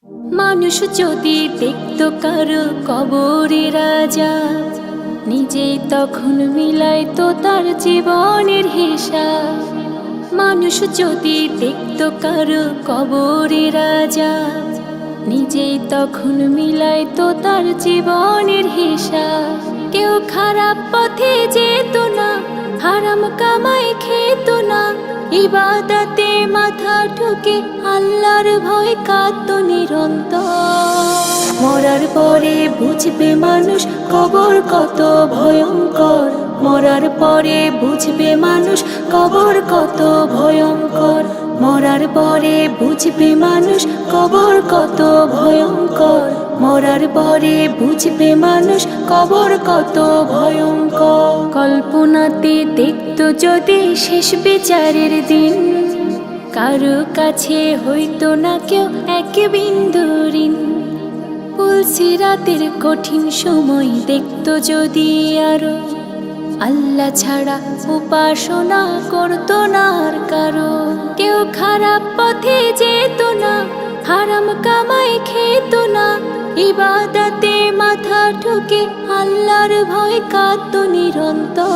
মানুষ যদি দেখত কারো কবরে রাজা, নিজেই তখন মিলাইতো তার জীবনের হিসাব। মানুষ যদি দেখত কারো কবরে রাজা, নিজেই তখন মিলাইতো তার জীবনের হিসাব। কেউ খারাপ পথে যেত না, হারাম কামাই খেত না, ইবাদতে মাথা ঠুকে আল্লাহর ভয় কাঁদত নিরন্তর। মরার পরে বুঝবে মানুষ কবর কত ভয়ঙ্কর, মরার পরে বুঝবে মানুষ কবর কত ভয়ঙ্কর, মরার পরে বুঝবে মানুষ কবর কত ভয়ঙ্কর, মরার পরে বুঝবে মানুষ কবর কত ভয়ঙ্কর। কল্পনাতে দেখত যদি শেষ বিচারের দিন, কারো কাছে হইতো না কেউ এক বিন্দু ঋণ। পুলসিরাতের কঠিন সময় দেখত যদি আরো, আল্লাহ ছাড়া উপাসনা করতো না আর কারো। কেউ খারাপ পথে যেত না, হারাম কামাই খেত না, ইবাদতে মাথা ঠুকে আল্লাহর ভয় কাঁদত নিরন্তর।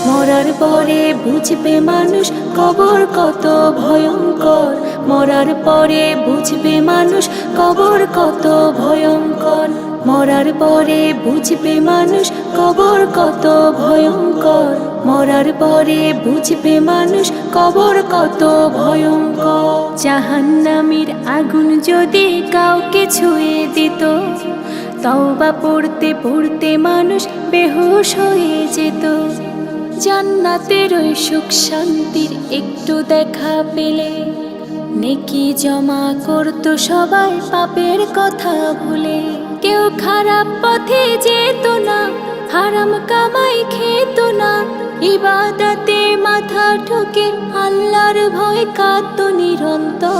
মরার পরে বুঝবে মানুষ কবর কত ভয়ঙ্কর, মরার পরে বুঝবে মানুষ কবর কত ভয়ঙ্কর, মরার পরে বুঝবে মানুষ কবর কত ভয়ঙ্কর, মরার পরে বুঝবে মানুষ কবর কত ভয়ঙ্কর। জাহান্নামের আগুন যদি কাউকে ছুঁয়ে দিত, তওবা পড়তে পড়তে মানুষ বেহুশ হয়ে যেত। জান্নাতের ওই সুখ শান্তির একটু দেখা পেলে, নেকি জমা করতো সবাই পাপের কথা ভুলে। কেউ খারাপ পথে যেত না, হারাম কামাই খেত না, ইবাদতে মাথা ঠুকে আল্লাহর ভয় কাঁদত নিরন্তর।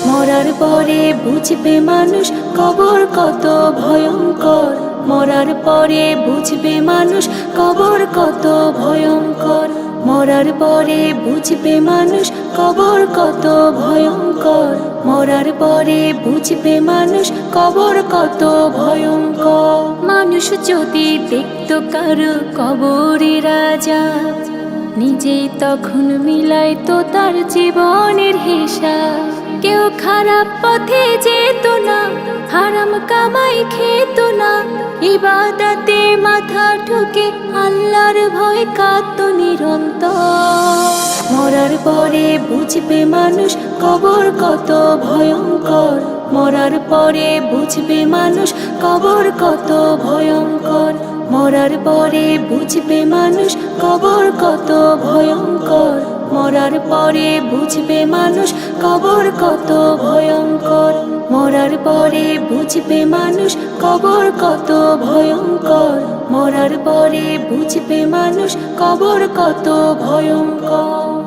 মরার পরে বুঝবে মানুষ কবর কত ভয়ঙ্কর, মরার পরে বুঝবে মানুষ কবর কত ভয়ঙ্কর, মরার পরে বুঝবে মানুষ কবর কত ভয়ঙ্কর, মরার পরে বুঝবে মানুষ কবর কত ভয়ঙ্কর। মানুষ যদি দেখত কারো কবরে রাজা, নিজেই তখন মিলাইতো তার জীবনের হিসাব। কেউ খারাপ পথে যেত না, হারাম কামাই খেত না, ইবাদতে মাথা ঠুকে আল্লাহর ভয় কাঁদত নিরন্তর। মরার পরে বুঝবে মানুষ কবর কত ভয়ঙ্কর, মরার পরে বুঝবে মানুষ কবর কত ভয়ঙ্কর, মরার পরে বুঝবে মানুষ কবর কত ভয়ঙ্কর, মরার পরে বুঝবে মানুষ কবর কত ভয়ঙ্কর, মরার পরে বুঝবে মানুষ কবর কত ভয়ঙ্কর, মরার পরে বুঝবে মানুষ কবর কত ভয়ঙ্কর।